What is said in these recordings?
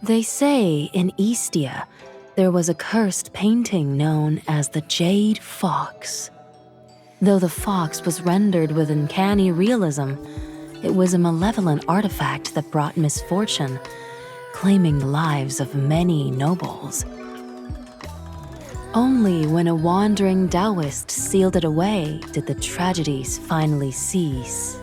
They say in Eastia, there was a cursed painting known as the Jade Fox. Though the fox was rendered with uncanny realism, it was a malevolent artifact that brought misfortune, claiming the lives of many nobles. Only when a wandering Taoist sealed it away did the tragedies finally cease.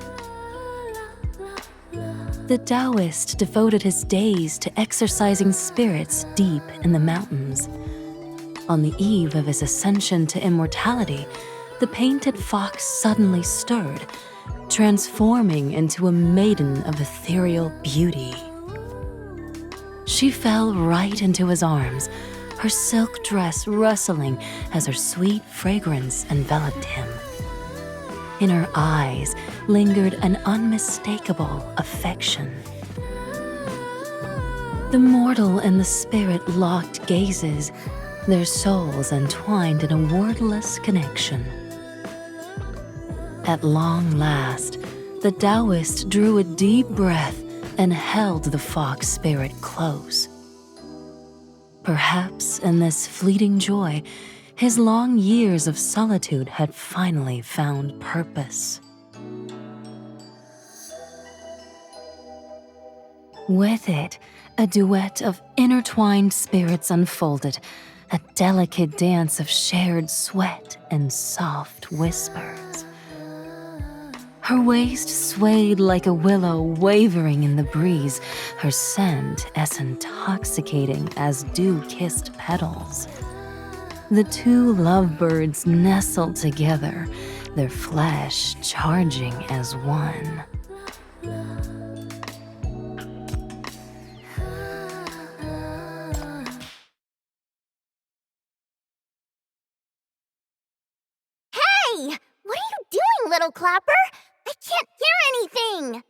The Taoist devoted his days to exorcising spirits deep in the mountains. On the eve of his ascension to immortality, the painted fox suddenly stirred, transforming into a maiden of ethereal beauty. She fell right into his arms, her silk dress rustling as her sweet fragrance enveloped him. In her eyes lingered an unmistakable affection. The mortal and the spirit locked gazes, their souls entwined in a wordless connection. At long last, the Taoist drew a deep breath and held the fox spirit close. Perhaps in this fleeting joy, his long years of solitude had finally found purpose. With it, a duet of intertwined spirits unfolded, a delicate dance of shared sweat and soft whispers. Her waist swayed like a willow wavering in the breeze, her scent as intoxicating as dew-kissed petals. The two lovebirds nestled together, their flesh charging as one. Hey! What are you doing, little Clapper? I can't hear anything!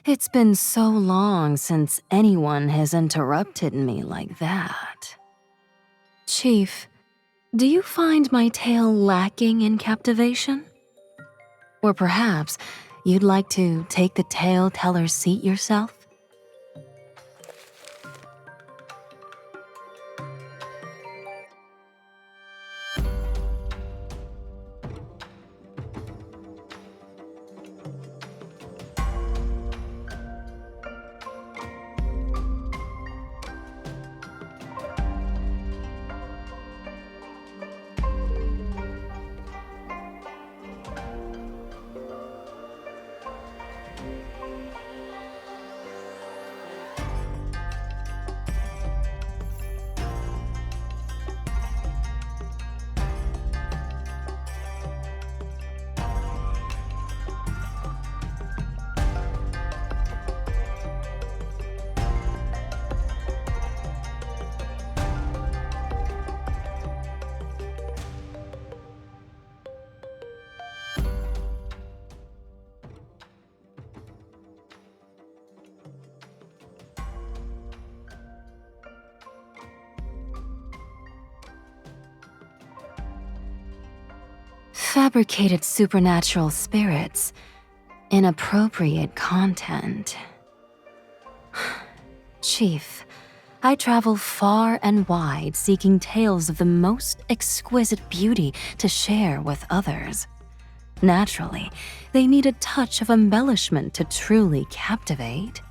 It's been so long since anyone has interrupted me like that. Chief, do you find my tale lacking in captivation? Or perhaps you'd like to take the tale teller's seat yourself? Fabricated supernatural spirits, inappropriate content. Chief, I travel far and wide seeking tales of the most exquisite beauty to share with others. Naturally, they need a touch of embellishment to truly captivate.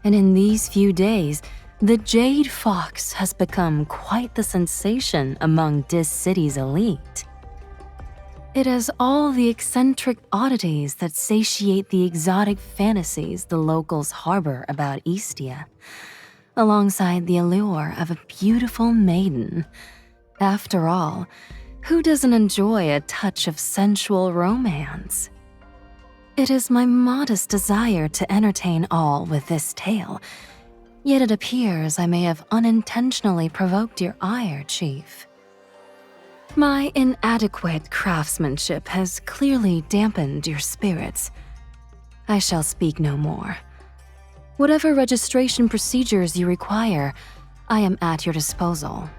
And in these few days, the Jade Fox has become quite the sensation among this city's elite. It has all the eccentric oddities that satiate the exotic fantasies the locals harbor about Eastia, alongside the allure of a beautiful maiden. After all, who doesn't enjoy a touch of sensual romance? It is my modest desire to entertain all with this tale, Yet it appears I may have unintentionally provoked your ire, Chief. My inadequate craftsmanship has clearly dampened your spirits. I shall speak no more. Whatever registration procedures you require, I am at your disposal.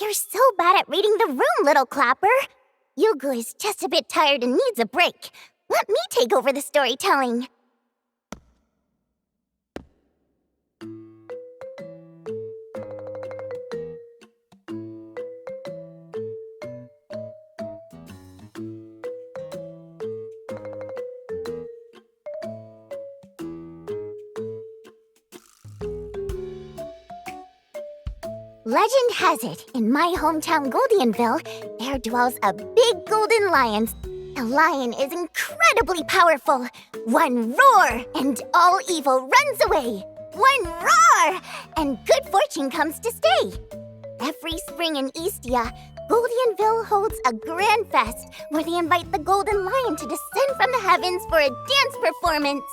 You're so bad at reading the room, little Clapper. Yugu is just a bit tired and needs a break. Let me take over the storytelling. Legend has it, in my hometown Goldianville, there dwells a big golden lion. The lion is incredibly powerful. One roar, and all evil runs away. One roar, and good fortune comes to stay. Every spring in Eastia, Goldianville holds a grand fest where they invite the golden lion to descend from the heavens for a dance performance.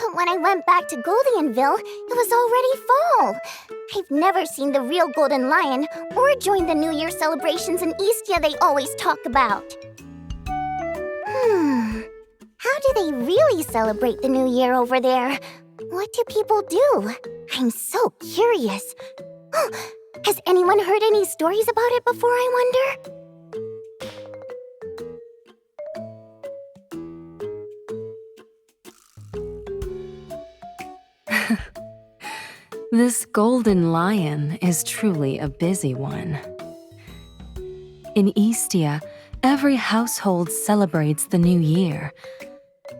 But when I went back to Goldianville, it was already fall. I've never seen the real Golden Lion or joined the New Year celebrations in Eastia they always talk about. How do they really celebrate the New Year over there? What do people do? I'm so curious. Has anyone heard any stories about it before, I wonder? This golden lion is truly a busy one. In Eastia, every household celebrates the new year,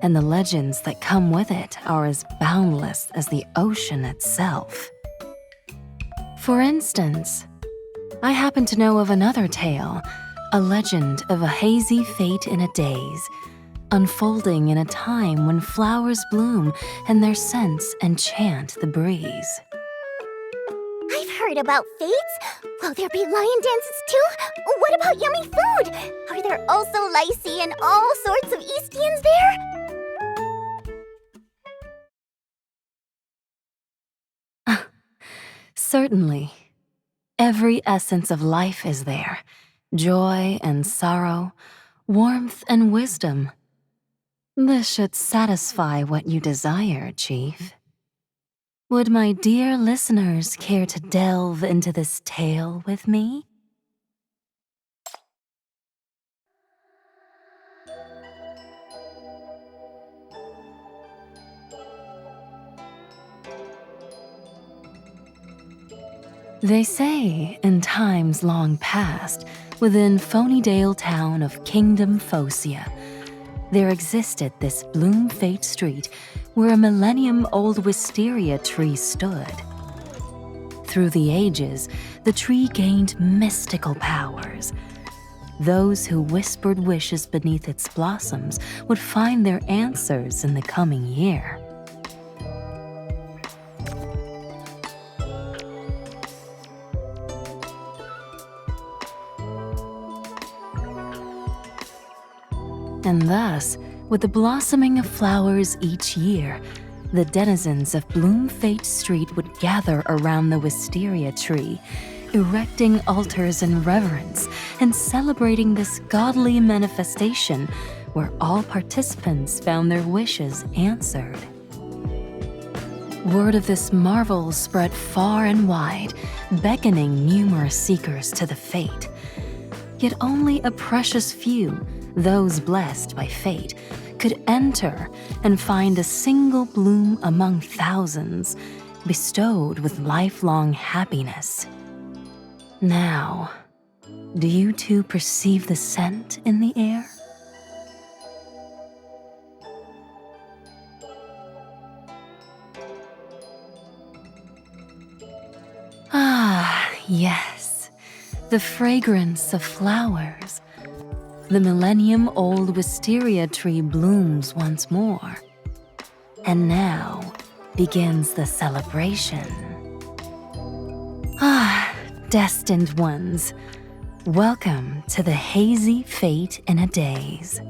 and the legends that come with it are as boundless as the ocean itself. For instance, I happen to know of another tale, a legend of a hazy fate in a daze, unfolding in a time when flowers bloom and their scents enchant the breeze. I've heard about fates. Will there be lion dances too? What about yummy food? Are there also lycee and all sorts of Eastians there? Certainly. Every essence of life is there. Joy and sorrow, warmth and wisdom. This should satisfy what you desire, Chief. Would my dear listeners care to delve into this tale with me? They say, in times long past, within Phonydale town of Kingdom Phocia, there existed this Bloom Fate Street where a millennium-old wisteria tree stood. Through the ages, the tree gained mystical powers. Those who whispered wishes beneath its blossoms would find their answers in the coming year. And thus, with the blossoming of flowers each year, the denizens of Bloom Fate Street would gather around the wisteria tree erecting altars in reverence and celebrating this godly manifestation where all participants found their wishes answered. Word of this marvel spread far and wide, beckoning numerous seekers to the fate. Yet only a precious few, those blessed by fate, could enter and find a single bloom among thousands, bestowed with lifelong happiness. Now, do you too perceive the scent in the air? Ah, yes, the fragrance of flowers. The millennium-old wisteria tree blooms once more. And now begins the celebration. Ah, destined ones, welcome to the hazy fate in a daze.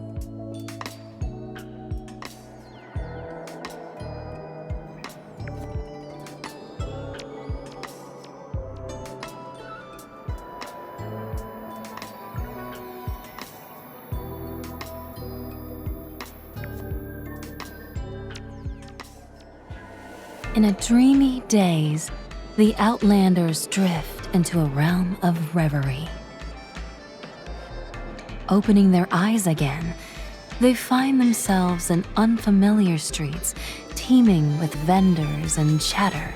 In a dreamy daze, the Outlanders drift into a realm of reverie. Opening their eyes again, they find themselves in unfamiliar streets teeming with vendors and chatter,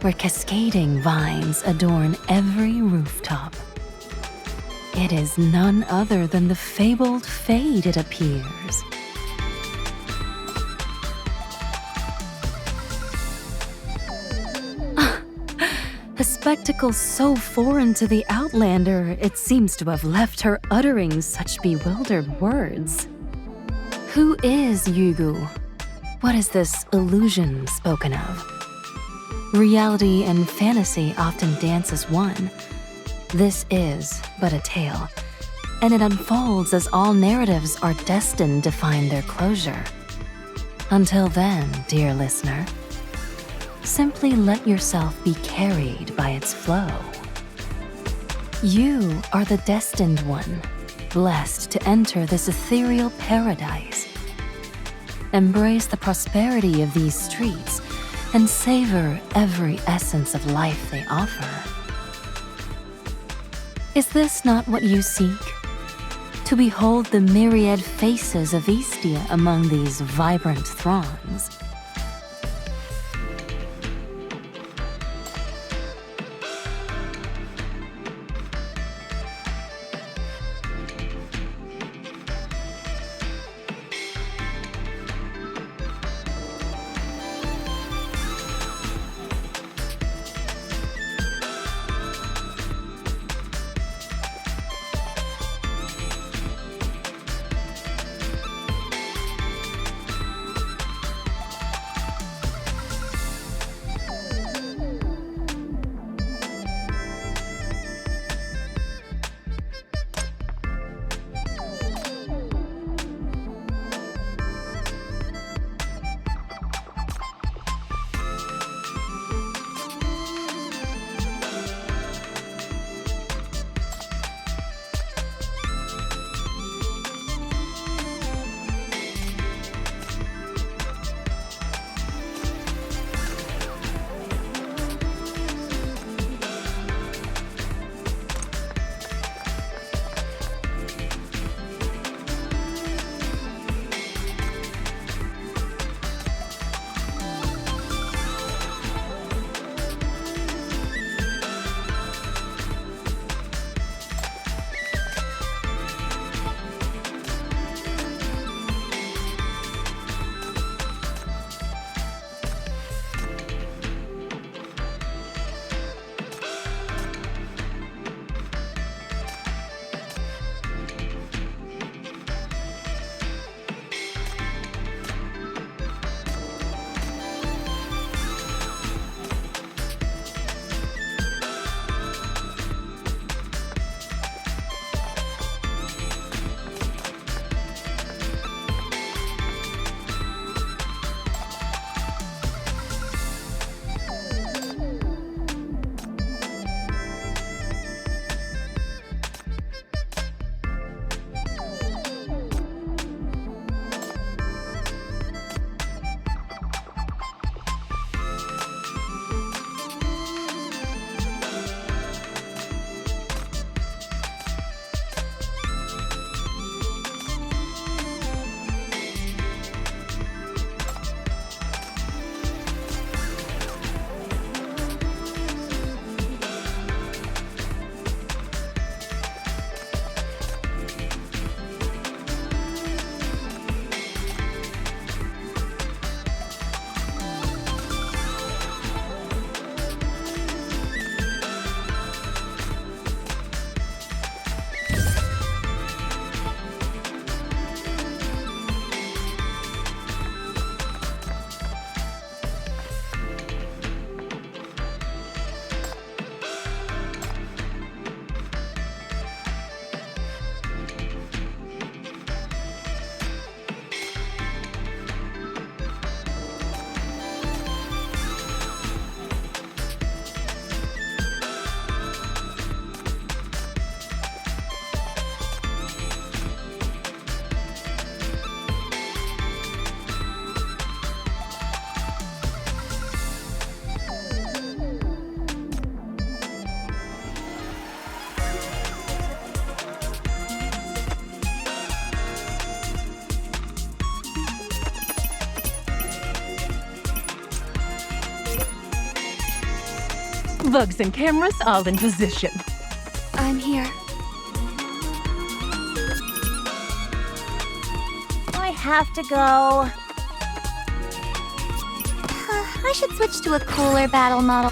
where cascading vines adorn every rooftop. It is none other than the fabled Fade, it appears. A spectacle so foreign to the Outlander, it seems to have left her uttering such bewildered words. Who is Yugu? What is this illusion spoken of? Reality and fantasy often dance as one. This is but a tale, and it unfolds as all narratives are destined to find their closure. Until then, dear listener, simply let yourself be carried by its flow. You are the destined one, blessed to enter this ethereal paradise. Embrace the prosperity of these streets and savor every essence of life they offer. Is this not what you seek? To behold the myriad faces of Istia among these vibrant throngs. Bugs and cameras all in position. I'm here. I have to go. I should switch to a cooler battle model.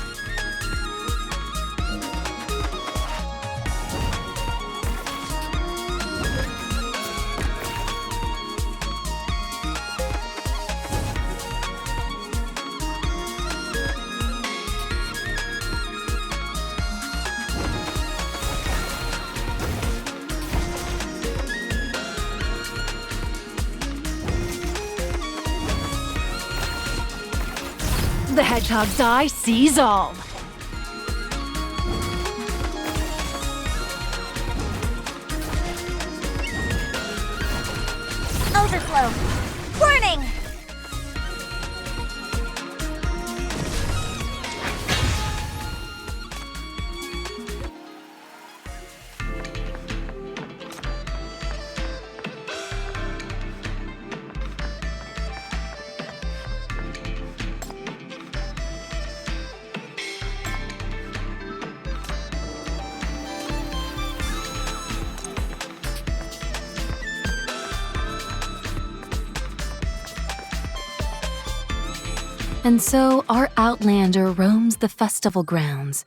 The hedgehog's eye sees all. Overflow. Warning! And so our outlander roams the festival grounds,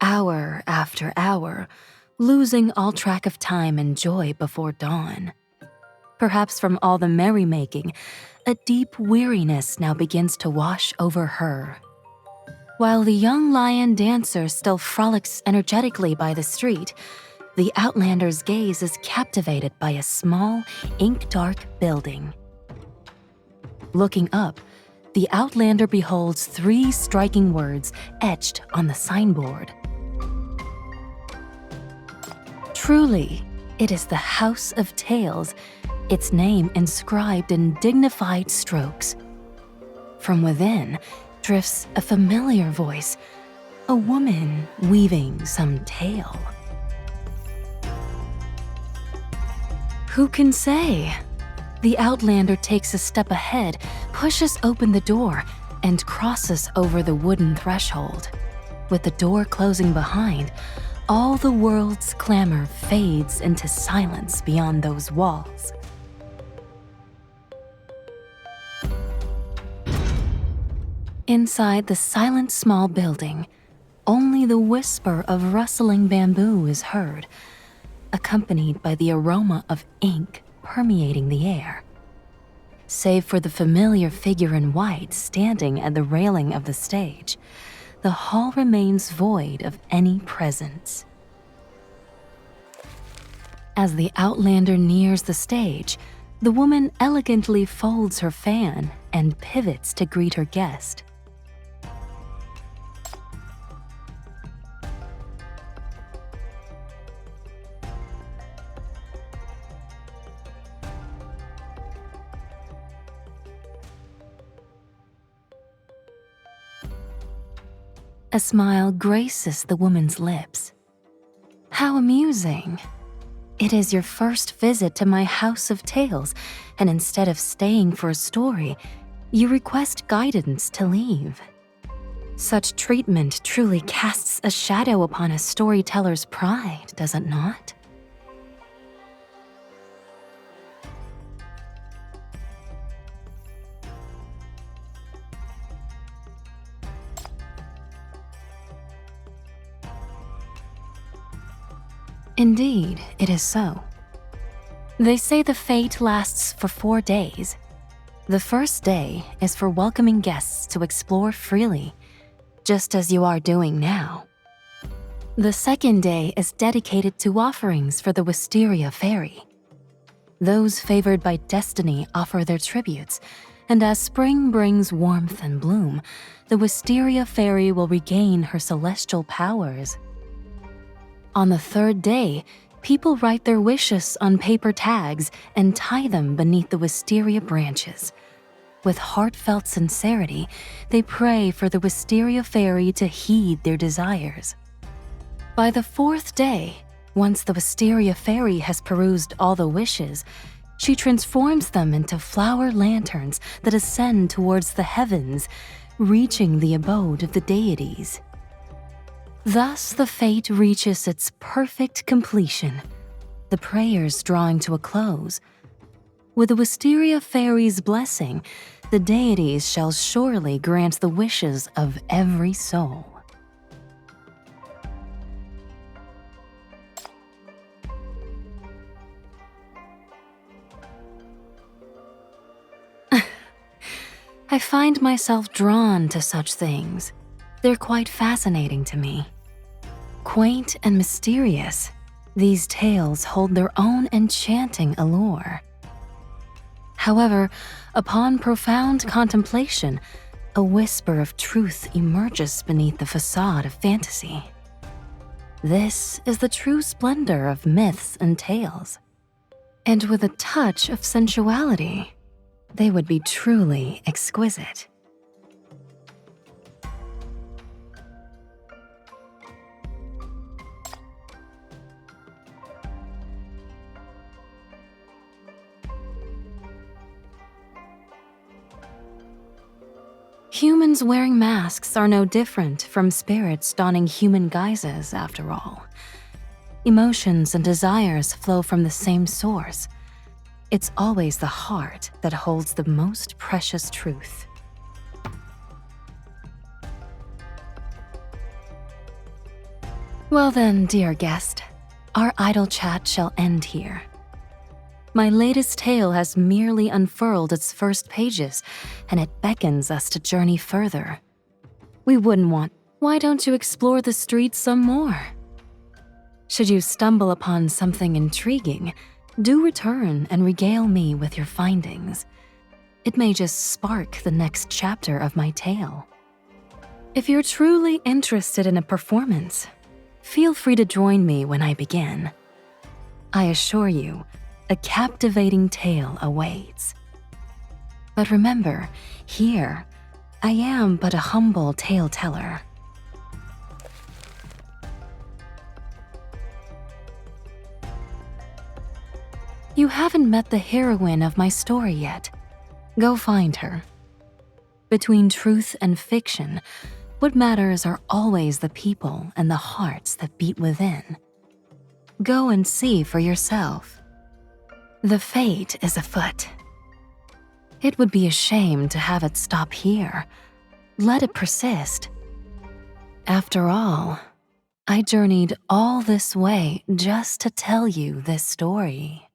hour after hour, losing all track of time and joy before dawn. Perhaps from all the merrymaking, a deep weariness now begins to wash over her. While the young lion dancer still frolics energetically by the street, the outlander's gaze is captivated by a small, ink-dark building. Looking up, the outlander beholds 3 striking words etched on the signboard. Truly, it is the House of Tales, its name inscribed in dignified strokes. From within drifts a familiar voice, a woman weaving some tale. Who can say? The outlander takes a step ahead, pushes open the door, and crosses over the wooden threshold. With the door closing behind, all the world's clamor fades into silence beyond those walls. Inside the silent small building, only the whisper of rustling bamboo is heard, accompanied by the aroma of ink permeating the air. Save for the familiar figure in white standing at the railing of the stage, the hall remains void of any presence. As the outlander nears the stage, the woman elegantly folds her fan and pivots to greet her guest. A smile graces the woman's lips. How amusing. It is your first visit to my House of Tales, and instead of staying for a story, you request guidance to leave. Such treatment truly casts a shadow upon a storyteller's pride, does it not? Indeed, it is so. They say the fete lasts for 4 days. The first day is for welcoming guests to explore freely, just as you are doing now. The second day is dedicated to offerings for the Wisteria Fairy. Those favored by destiny offer their tributes, and as spring brings warmth and bloom, the Wisteria Fairy will regain her celestial powers. On the third day, people write their wishes on paper tags and tie them beneath the wisteria branches. With heartfelt sincerity, they pray for the Wisteria Fairy to heed their desires. By the fourth day, once the Wisteria Fairy has perused all the wishes, she transforms them into flower lanterns that ascend towards the heavens, reaching the abode of the deities. Thus, the fate reaches its perfect completion, the prayers drawing to a close. With the Wisteria Fairy's blessing, the deities shall surely grant the wishes of every soul. I find myself drawn to such things. They're quite fascinating to me. Quaint and mysterious, these tales hold their own enchanting allure. However, upon profound contemplation, a whisper of truth emerges beneath the facade of fantasy. This is the true splendor of myths and tales. And with a touch of sensuality, they would be truly exquisite. Humans wearing masks are no different from spirits donning human guises, after all. Emotions and desires flow from the same source. It's always the heart that holds the most precious truth. Well then, dear guest, our idle chat shall end here. My latest tale has merely unfurled its first pages, and it beckons us to journey further. We wouldn't want. Why don't you explore the streets some more? Should you stumble upon something intriguing, do return and regale me with your findings. It may just spark the next chapter of my tale. If you're truly interested in a performance, feel free to join me when I begin. I assure you, a captivating tale awaits. But remember, here, I am but a humble tale-teller. You haven't met the heroine of my story yet. Go find her. Between truth and fiction, what matters are always the people and the hearts that beat within. Go and see for yourself. The fate is afoot. It would be a shame to have it stop here. Let it persist. After all, I journeyed all this way just to tell you this story.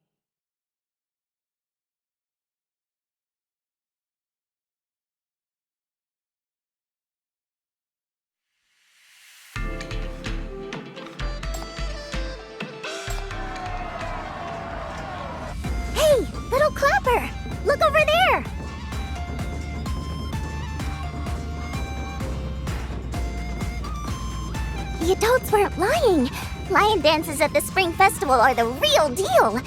Hey, little Clapper! Look over there! The adults weren't lying. Lion dances at the Spring Festival are the real deal.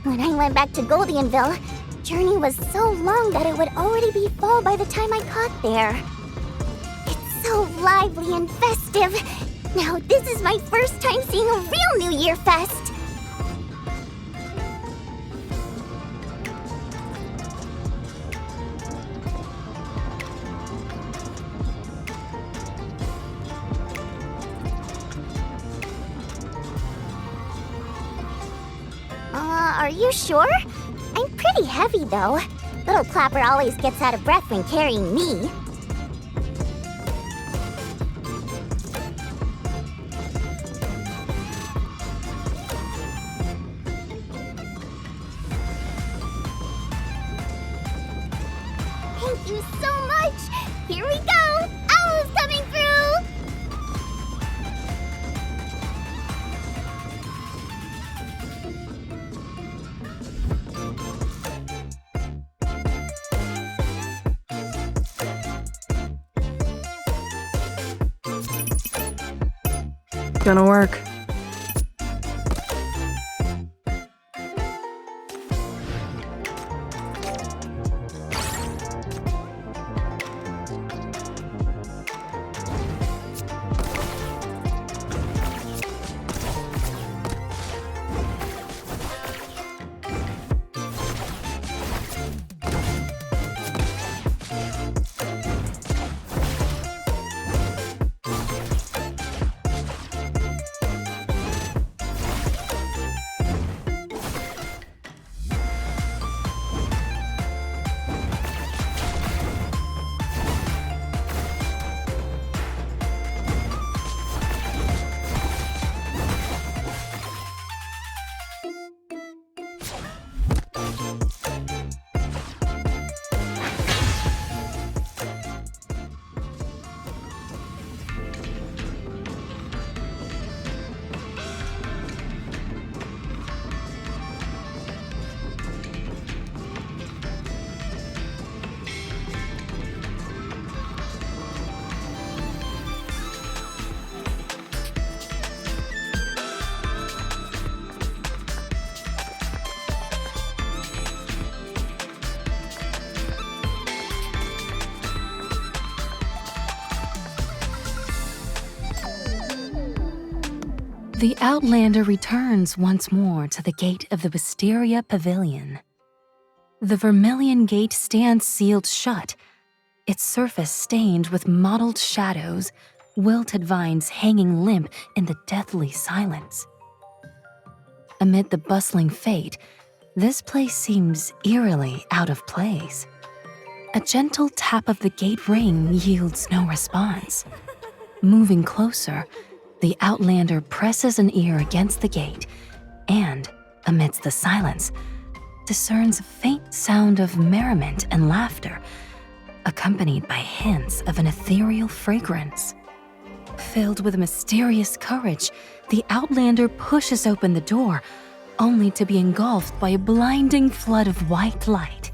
When I went back to Goldianville, journey was so long that it would already be fall by the time I got there. It's so lively and festive. Now this is my first time seeing a real New Year fest. Are you sure? I'm pretty heavy, though. Little Clapper always gets out of breath when carrying me. Thank you so much! Here we go! Owl's coming through! Gonna work. The Outlander returns once more to the gate of the Wisteria Pavilion. The vermilion gate stands sealed shut, its surface stained with mottled shadows, wilted vines hanging limp in the deathly silence. Amid the bustling fete, this place seems eerily out of place. A gentle tap of the gate ring yields no response. Moving closer, the Outlander presses an ear against the gate and, amidst the silence, discerns a faint sound of merriment and laughter, accompanied by hints of an ethereal fragrance. Filled with mysterious courage, the Outlander pushes open the door, only to be engulfed by a blinding flood of white light.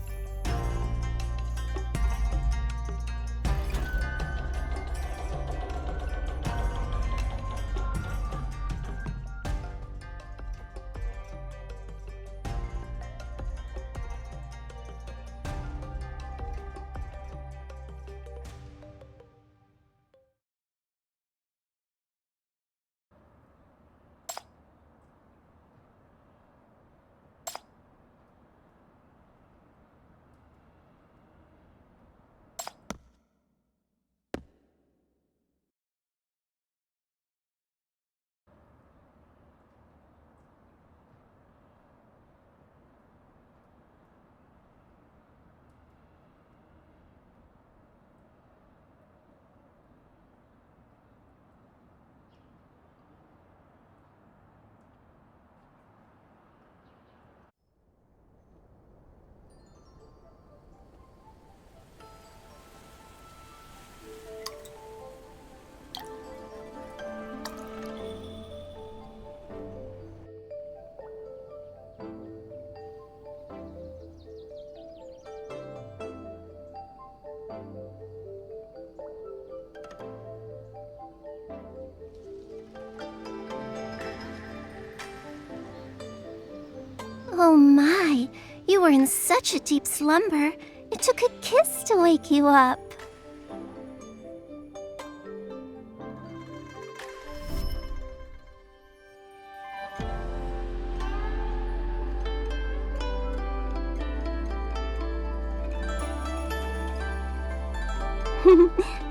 Oh my, you were in such a deep slumber. It took a kiss to wake you up.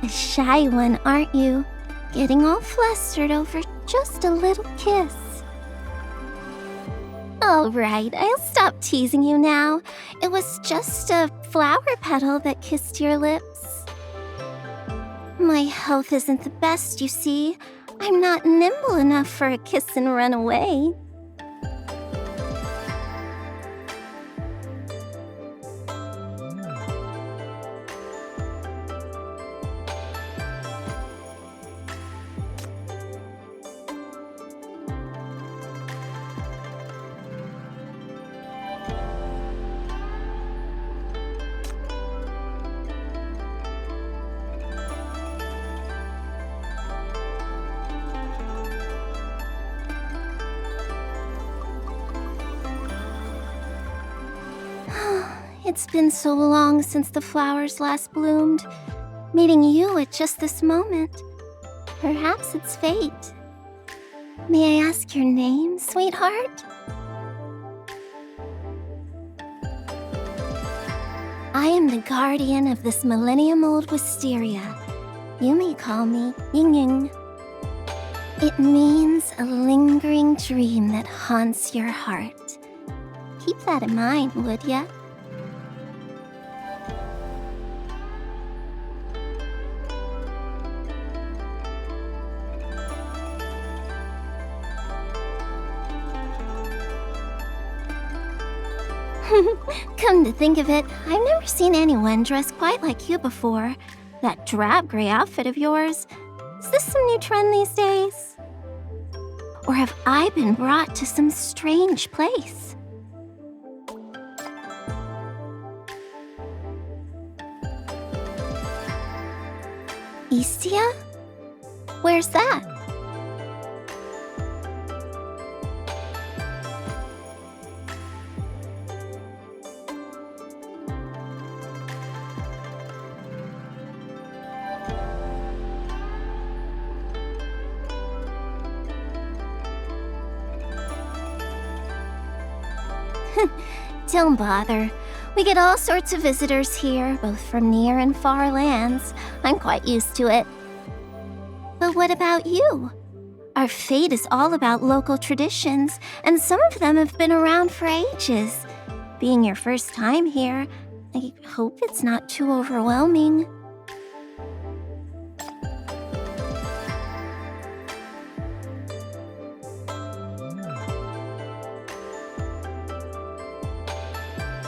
A shy one, aren't you? Getting all flustered over just a little kiss. All right, I'll stop teasing you now. It was just a flower petal that kissed your lips. My health isn't the best, you see. I'm not nimble enough for a kiss and run away. It's been so long since the flowers last bloomed. Meeting you at just this moment. Perhaps it's fate. May I ask your name, sweetheart? I am the guardian of this millennium-old wisteria. You may call me Ying Ying. It means a lingering dream that haunts your heart. Keep that in mind, would ya? Come to think of it, I've never seen anyone dressed quite like you before. That drab gray outfit of yours. Is this some new trend these days? Or have I been brought to some strange place? Eastia? Where's that? Don't bother. We get all sorts of visitors here, both from near and far lands. I'm quite used to it. But what about you? Our fate is all about local traditions, and some of them have been around for ages. Being your first time here, I hope it's not too overwhelming.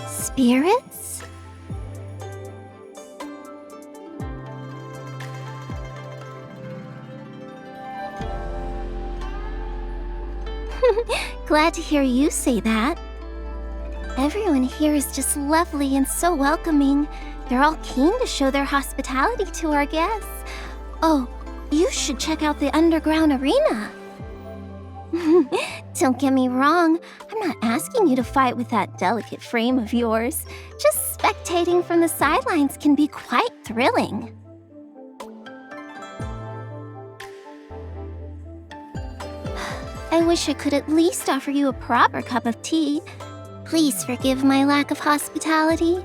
Spirits? Glad to hear you say that. Everyone here is just lovely and so welcoming. They're all keen to show their hospitality to our guests. Oh, you should check out the underground arena. Don't get me wrong, I'm not asking you to fight with that delicate frame of yours. Just spectating from the sidelines can be quite thrilling. I wish I could at least offer you a proper cup of tea. Please forgive my lack of hospitality.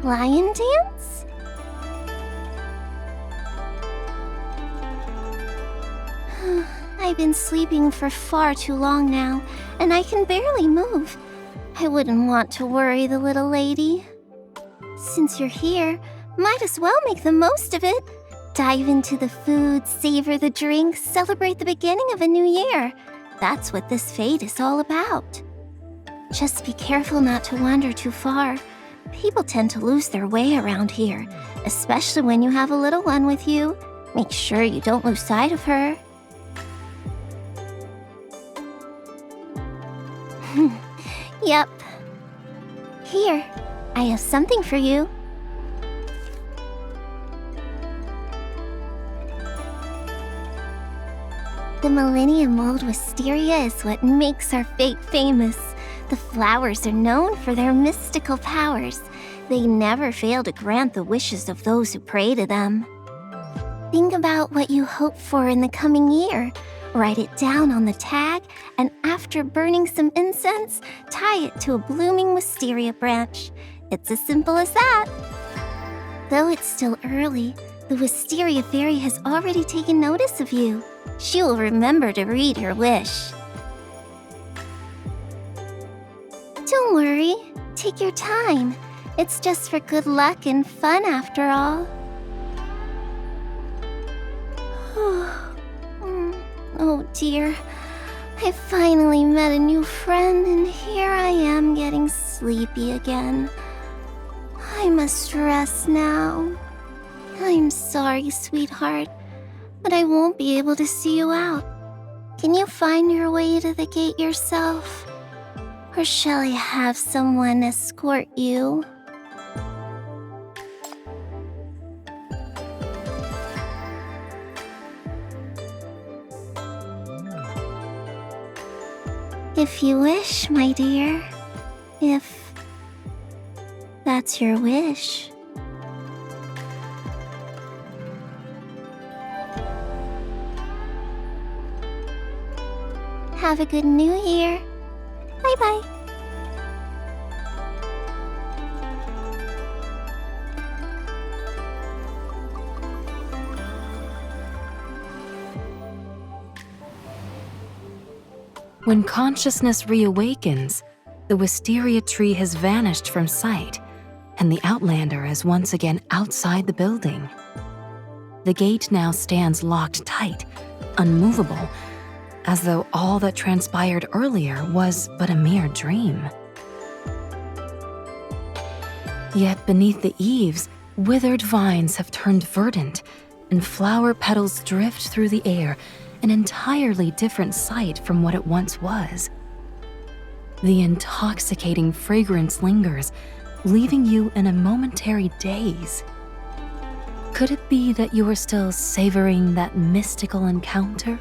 Lion dance? I've been sleeping for far too long now, and I can barely move. I wouldn't want to worry the little lady. Since you're here, might as well make the most of it. Dive into the food, savor the drinks, celebrate the beginning of a new year. That's what this fete is all about. Just be careful not to wander too far. People tend to lose their way around here, especially when you have a little one with you. Make sure you don't lose sight of her. Yep. Here, I have something for you. The millennium-old wisteria is what makes our fate famous. The flowers are known for their mystical powers. They never fail to grant the wishes of those who pray to them. Think about what you hope for in the coming year. Write it down on the tag, and after burning some incense, tie it to a blooming wisteria branch. It's as simple as that. Though it's still early, the wisteria fairy has already taken notice of you. She will remember to read your wish. Don't worry, take your time. It's just for good luck and fun after all. Oh dear, I finally met a new friend and here I am getting sleepy again. I must rest now. I'm sorry, sweetheart, but I won't be able to see you out. Can you find your way to the gate yourself? Or shall I have someone escort you? If you wish, my dear. If that's your wish. Have a good new year. Bye-bye. When consciousness reawakens, the wisteria tree has vanished from sight, and the outlander is once again outside the building. The gate now stands locked tight, unmovable, as though all that transpired earlier was but a mere dream. Yet beneath the eaves, withered vines have turned verdant, and flower petals drift through the air, an entirely different sight from what it once was. The intoxicating fragrance lingers, leaving you in a momentary daze. Could it be that you are still savoring that mystical encounter,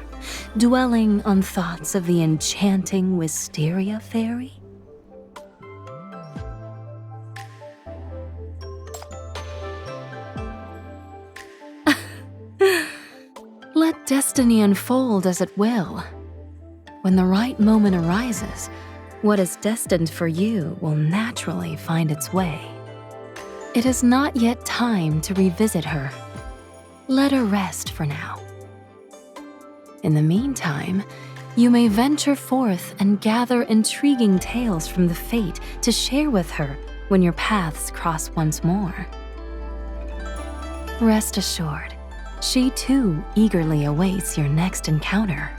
dwelling on thoughts of the enchanting wisteria fairy? Destiny unfold as it will. When the right moment arises, what is destined for you will naturally find its way. It is not yet time to revisit her. Let her rest for now. In the meantime, you may venture forth and gather intriguing tales from the fate to share with her when your paths cross once more. Rest assured, she too eagerly awaits your next encounter.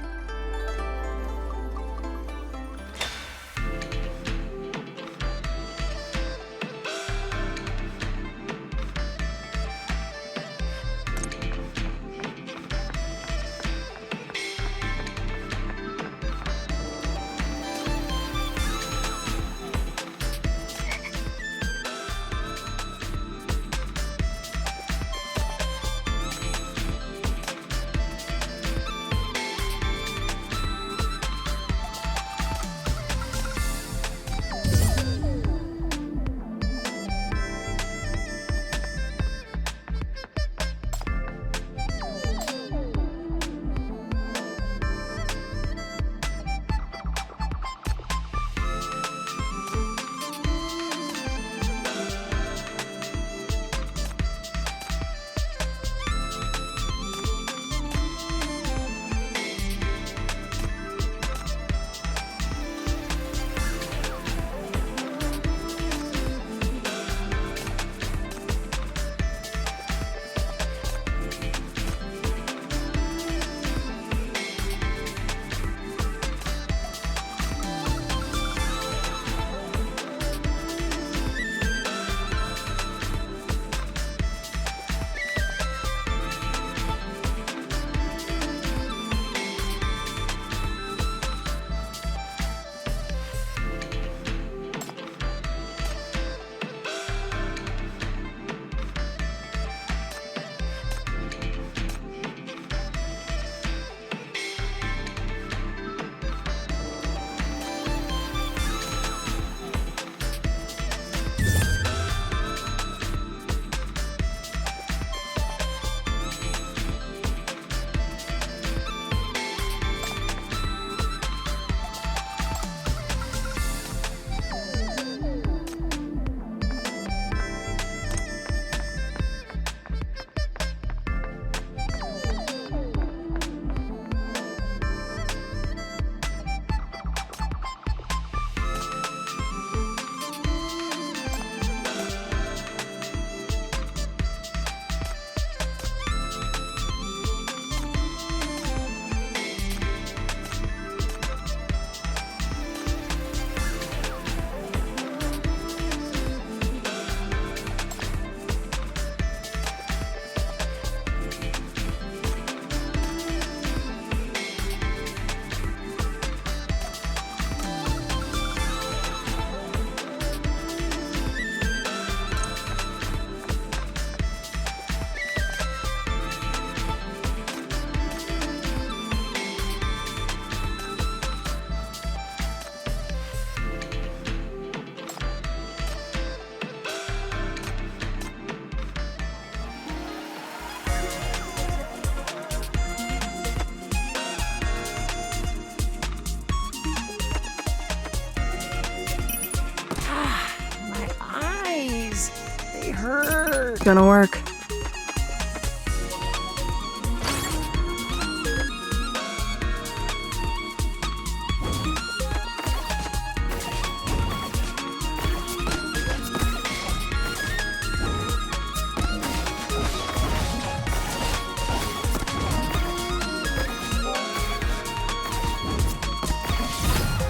Gonna work.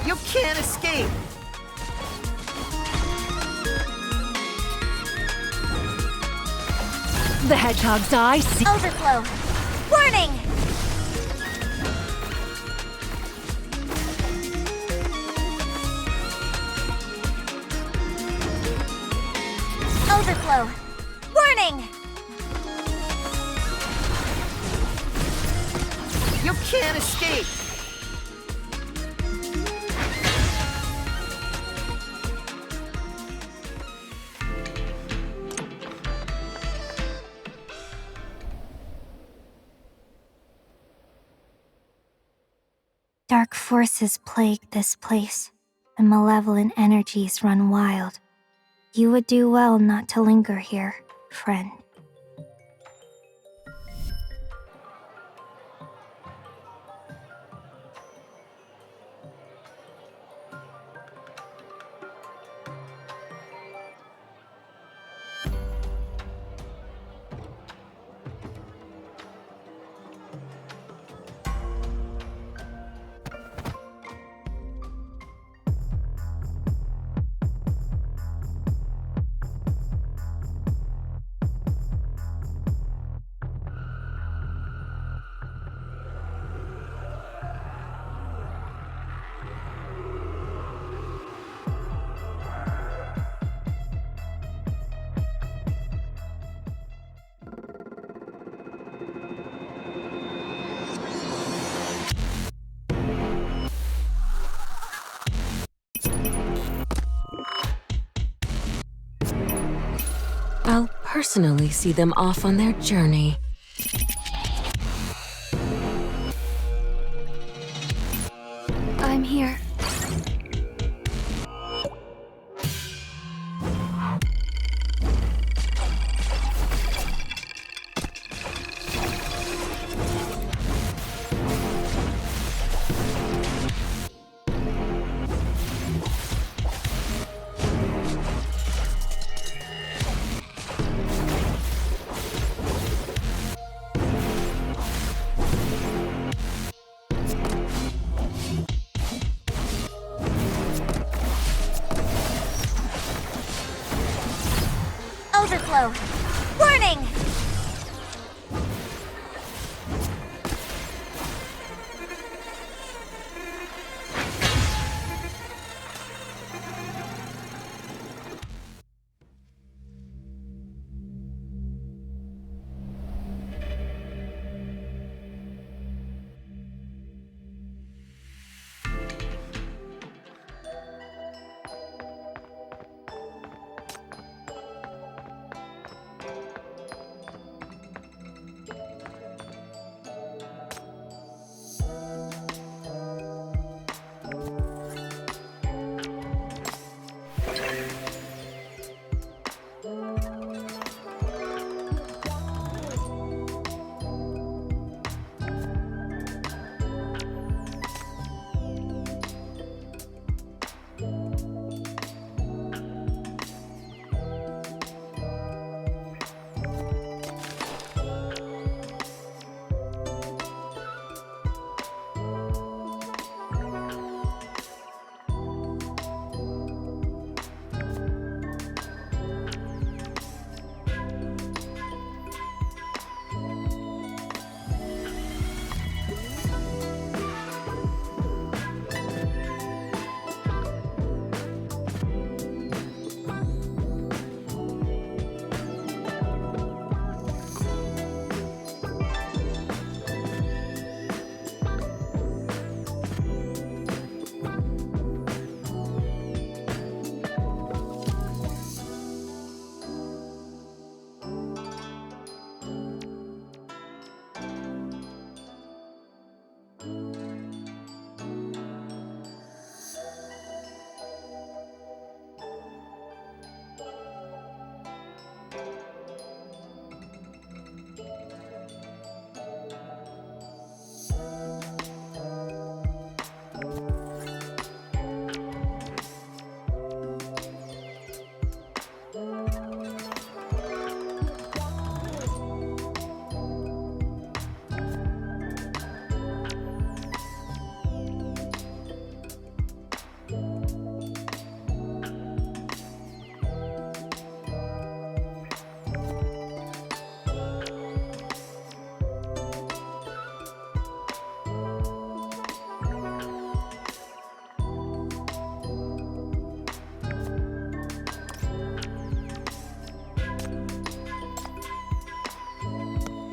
You can't escape! The hedgehog's eye sees... Overflow! Warning! Overflow! Warning! You can't escape! Dark forces plague this place, and malevolent energies run wild. You would do well not to linger here, friend. I'll personally see them off on their journey. I'm here. Overflow! Warning!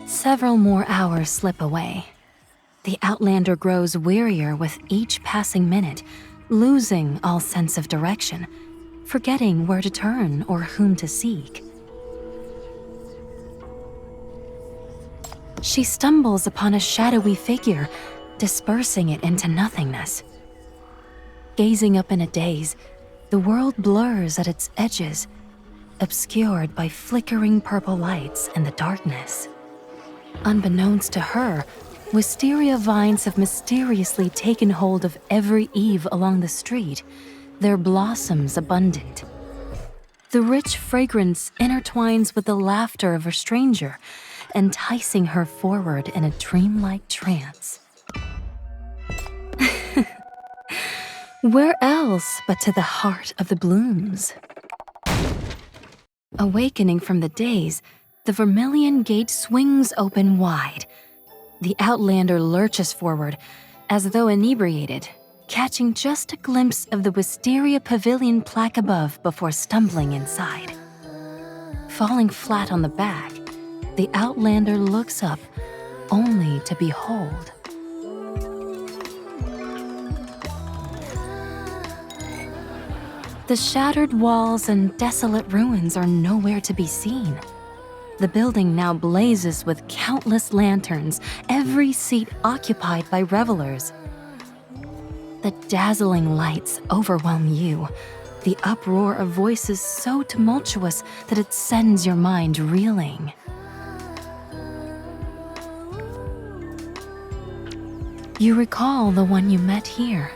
Several more hours slip away. The Outlander grows wearier with each passing minute, losing all sense of direction, forgetting where to turn or whom to seek. She stumbles upon a shadowy figure, dispersing it into nothingness. Gazing up in a daze, the world blurs at its edges, obscured by flickering purple lights and the darkness. Unbeknownst to her, wisteria vines have mysteriously taken hold of every eave along the street, their blossoms abundant. The rich fragrance intertwines with the laughter of a stranger, enticing her forward in a dreamlike trance. Where else but to the heart of the blooms? Awakening from the daze, the vermilion gate swings open wide. The outlander lurches forward, as though inebriated, catching just a glimpse of the Wisteria Pavilion plaque above before stumbling inside. Falling flat on the back, the outlander looks up, only to behold the shattered walls and desolate ruins are nowhere to be seen. The building now blazes with countless lanterns, every seat occupied by revelers. The dazzling lights overwhelm you, the uproar of voices so tumultuous that it sends your mind reeling. You recall the one you met here,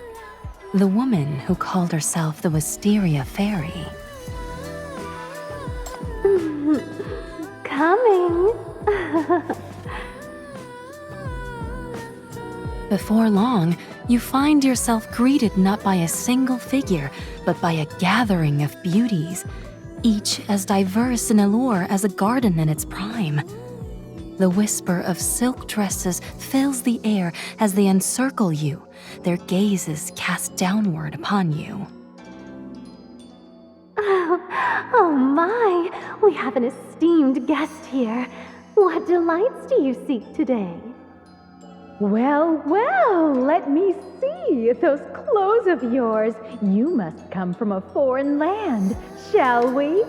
the woman who called herself the Wisteria Fairy. Coming. Before long, you find yourself greeted not by a single figure, but by a gathering of beauties, each as diverse in allure as a garden in its prime. The whisper of silk dresses fills the air as they encircle you, their gazes cast downward upon you. Oh my, we have an esteemed guest here. What delights do you seek today? Well, well, let me see those clothes of yours. You must come from a foreign land, shall we?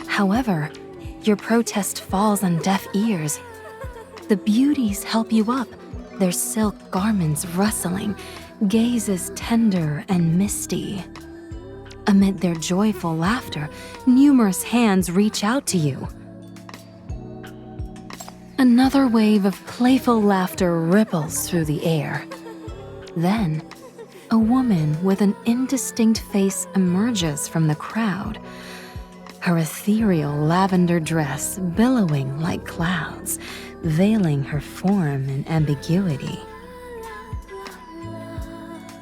However, your protest falls on deaf ears. The beauties help you up, their silk garments rustling, gazes tender and misty. Amid their joyful laughter, numerous hands reach out to you. Another wave of playful laughter ripples through the air. Then, a woman with an indistinct face emerges from the crowd, her ethereal lavender dress billowing like clouds, veiling her form in ambiguity.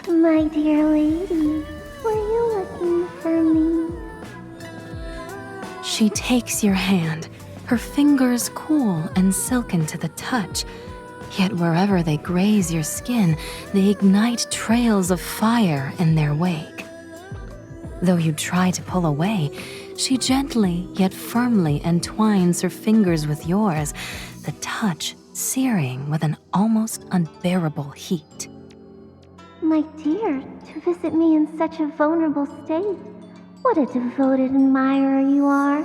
My dear lady, were you looking for me? She takes your hand, her fingers cool and silken to the touch, yet wherever they graze your skin, they ignite trails of fire in their wake. Though you try to pull away, she gently yet firmly entwines her fingers with yours, the touch searing with an almost unbearable heat. My dear, to visit me in such a vulnerable state. What a devoted admirer you are.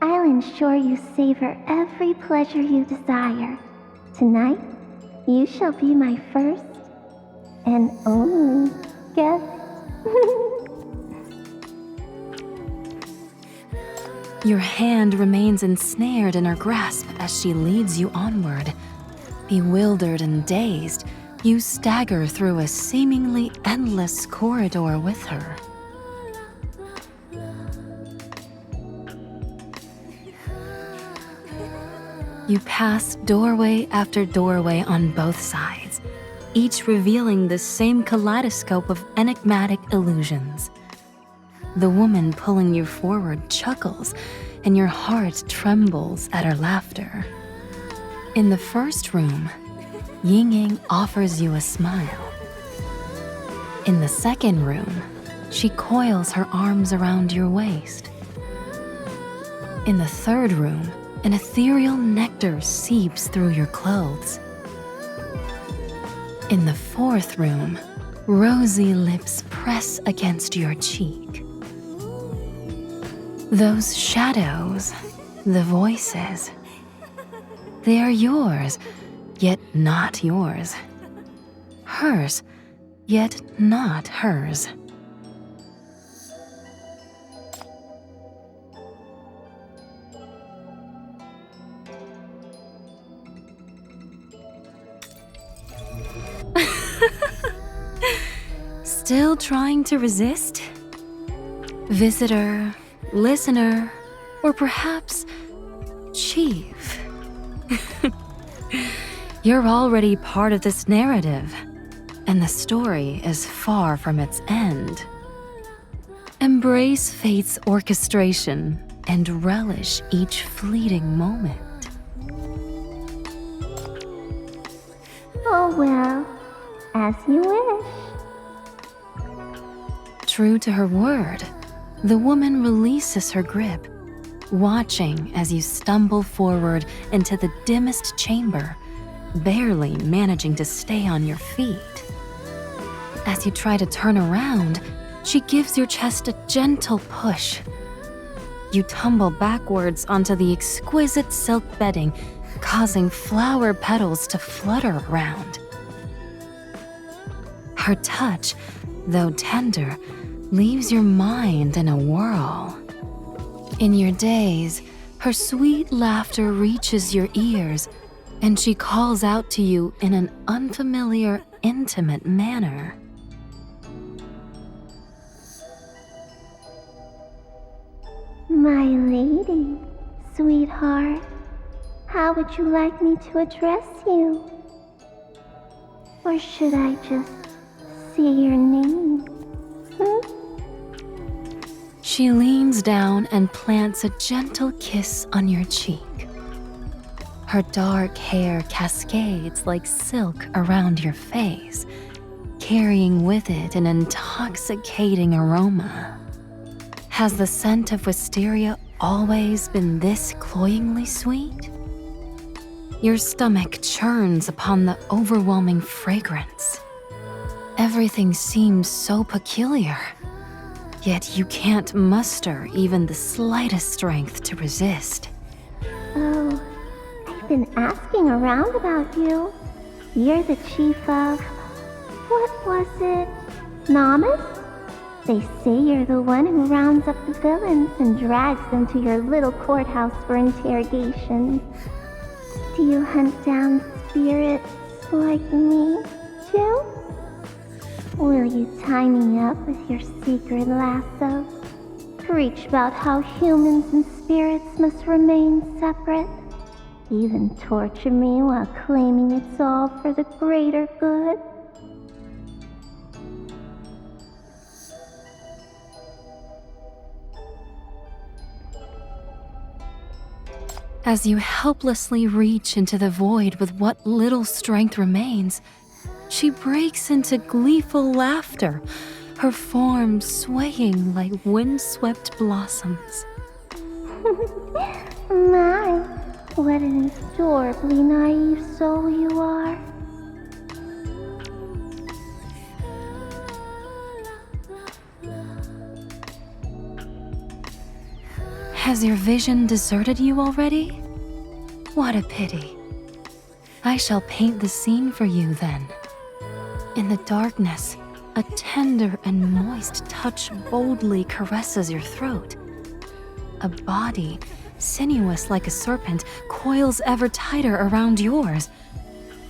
I'll ensure you savor every pleasure you desire. Tonight, you shall be my first and only guest. Your hand remains ensnared in her grasp as she leads you onward. Bewildered and dazed, you stagger through a seemingly endless corridor with her. You pass doorway after doorway on both sides, each revealing the same kaleidoscope of enigmatic illusions. The woman pulling you forward chuckles, and your heart trembles at her laughter. In the first room, Ying offers you a smile. In the second room, she coils her arms around your waist. In the third room, an ethereal nectar seeps through your clothes. In the fourth room, rosy lips press against your cheek. Those shadows, the voices, They are yours, yet not yours. Hers, yet not hers. Still trying to resist? Visitor, listener, or perhaps chief? You're already part of this narrative, and the story is far from its end. Embrace fate's orchestration and relish each fleeting moment. Oh well, as you wish. True to her word, the woman releases her grip, watching as you stumble forward into the dimmest chamber, barely managing to stay on your feet. As you try to turn around, she gives your chest a gentle push. You tumble backwards onto the exquisite silk bedding, causing flower petals to flutter around. Her touch, though tender, leaves your mind in a whirl. In your daze, her sweet laughter reaches your ears, and she calls out to you in an unfamiliar, intimate manner. My lady, sweetheart, how would you like me to address you? Or should I just say your name? She leans down and plants a gentle kiss on your cheek. Her dark hair cascades like silk around your face, carrying with it an intoxicating aroma. Has the scent of wisteria always been this cloyingly sweet? Your stomach churns upon the overwhelming fragrance. Everything seems so peculiar, yet you can't muster even the slightest strength to resist. Oh, I've been asking around about you. You're the chief of... what was it? Namas? They say you're the one who rounds up the villains and drags them to your little courthouse for interrogation. Do you hunt down spirits like me, too? Will you tie me up with your secret lasso? Preach about how humans and spirits must remain separate? Even torture me while claiming it's all for the greater good? As you helplessly reach into the void with what little strength remains, she breaks into gleeful laughter, her form swaying like windswept blossoms. My, what an adorably naive soul you are. Has your vision deserted you already? What a pity. I shall paint the scene for you then. In the darkness, a tender and moist touch boldly caresses your throat. A body, sinuous like a serpent, coils ever tighter around yours.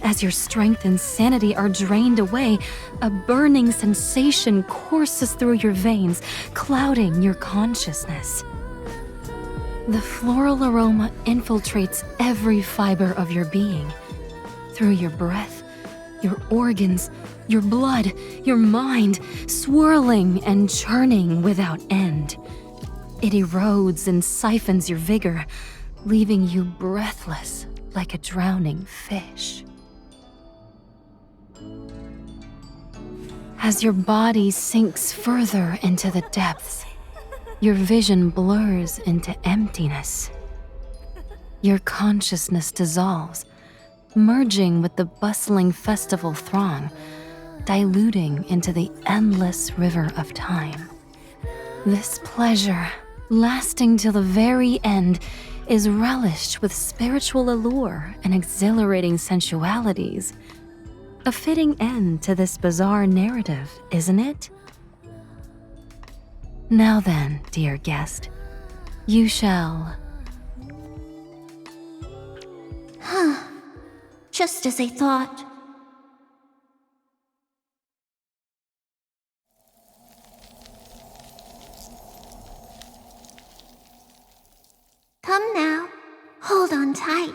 As your strength and sanity are drained away, a burning sensation courses through your veins, clouding your consciousness. The floral aroma infiltrates every fiber of your being, through your breath, your organs, your blood, your mind, swirling and churning without end. It erodes and siphons your vigor, leaving you breathless like a drowning fish. As your body sinks further into the depths, your vision blurs into emptiness. Your consciousness dissolves, merging with the bustling festival throng, diluting into the endless river of time. This pleasure, lasting till the very end, is relished with spiritual allure and exhilarating sensualities. A fitting end to this bizarre narrative, isn't it? Now then, dear guest, you shall... Just as I thought. Come now. Hold on tight.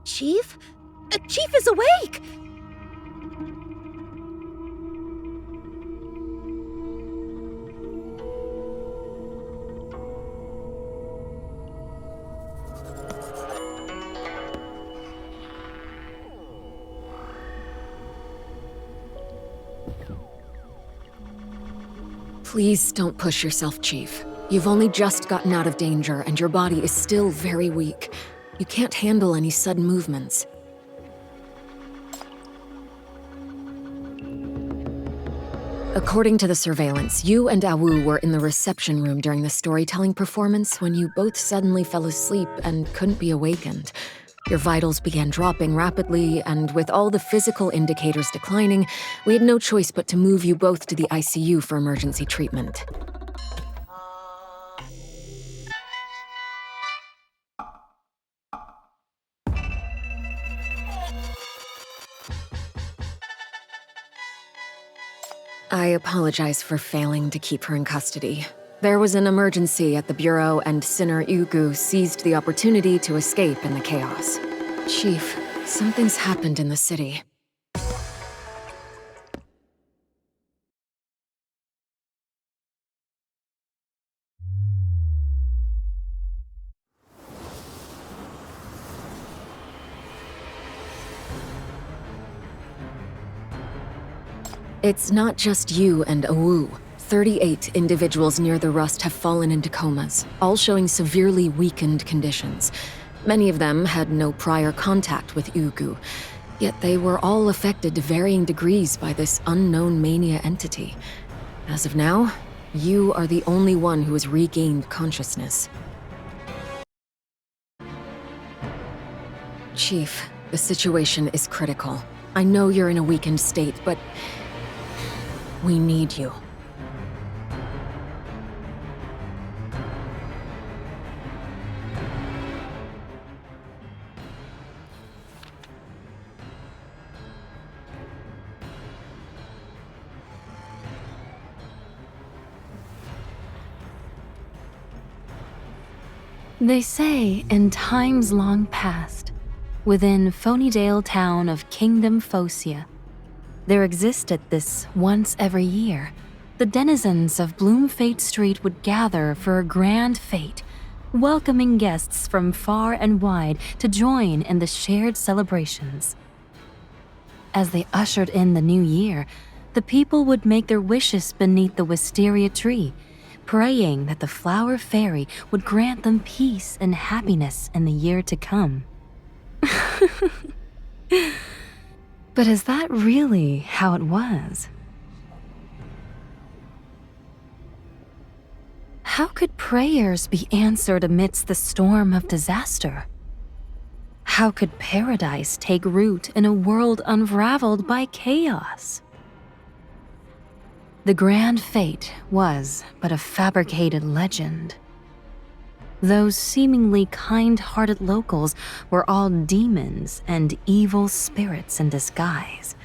Chief? Chief is awake! Please don't push yourself, Chief. You've only just gotten out of danger, and your body is still very weak. You can't handle any sudden movements. According to the surveillance, you and Awu were in the reception room during the storytelling performance when you both suddenly fell asleep and couldn't be awakened. Your vitals began dropping rapidly, and with all the physical indicators declining, we had no choice but to move you both to the ICU for emergency treatment. I apologize for failing to keep her in custody. There was an emergency at the Bureau, and Sinner Ugu seized the opportunity to escape in the chaos. Chief, something's happened in the city. It's not just you and Awu. 38 individuals near the rust have fallen into comas, all showing severely weakened conditions. Many of them had no prior contact with Ugu, yet they were all affected to varying degrees by this unknown mania entity. As of now, you are the only one who has regained consciousness. Chief, the situation is critical. I know you're in a weakened state, but we need you. They say in times long past, within Phonydale town of Kingdom Phocia, there existed this once every year. The denizens of Bloomfate Street would gather for a grand fete, welcoming guests from far and wide to join in the shared celebrations. As they ushered in the new year, the people would make their wishes beneath the wisteria tree, praying that the flower fairy would grant them peace and happiness in the year to come. But is that really how it was? How could prayers be answered amidst the storm of disaster? How could paradise take root in a world unraveled by chaos? The grand fate was but a fabricated legend. Those seemingly kind-hearted locals were all demons and evil spirits in disguise,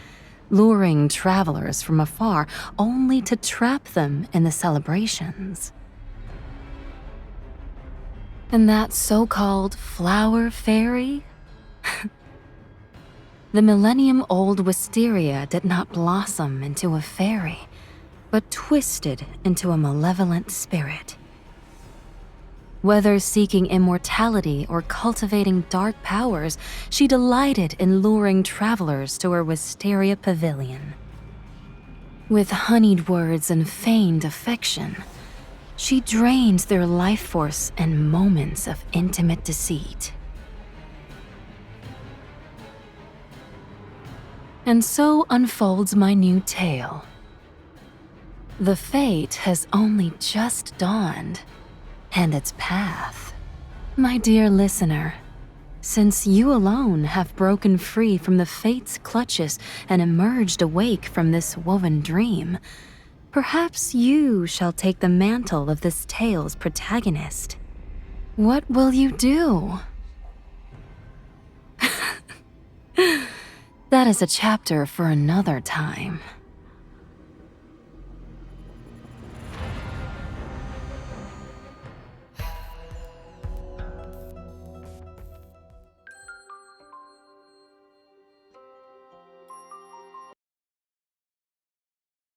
luring travelers from afar only to trap them in the celebrations. And that so-called flower fairy? The millennium-old wisteria did not blossom into a fairy, but twisted into a malevolent spirit. Whether seeking immortality or cultivating dark powers, she delighted in luring travelers to her wisteria pavilion. With honeyed words and feigned affection, she drained their life force in moments of intimate deceit. And so unfolds my new tale. The fate has only just dawned, and its path. My dear listener, since you alone have broken free from the fate's clutches and emerged awake from this woven dream, perhaps you shall take the mantle of this tale's protagonist. What will you do? That is a chapter for another time.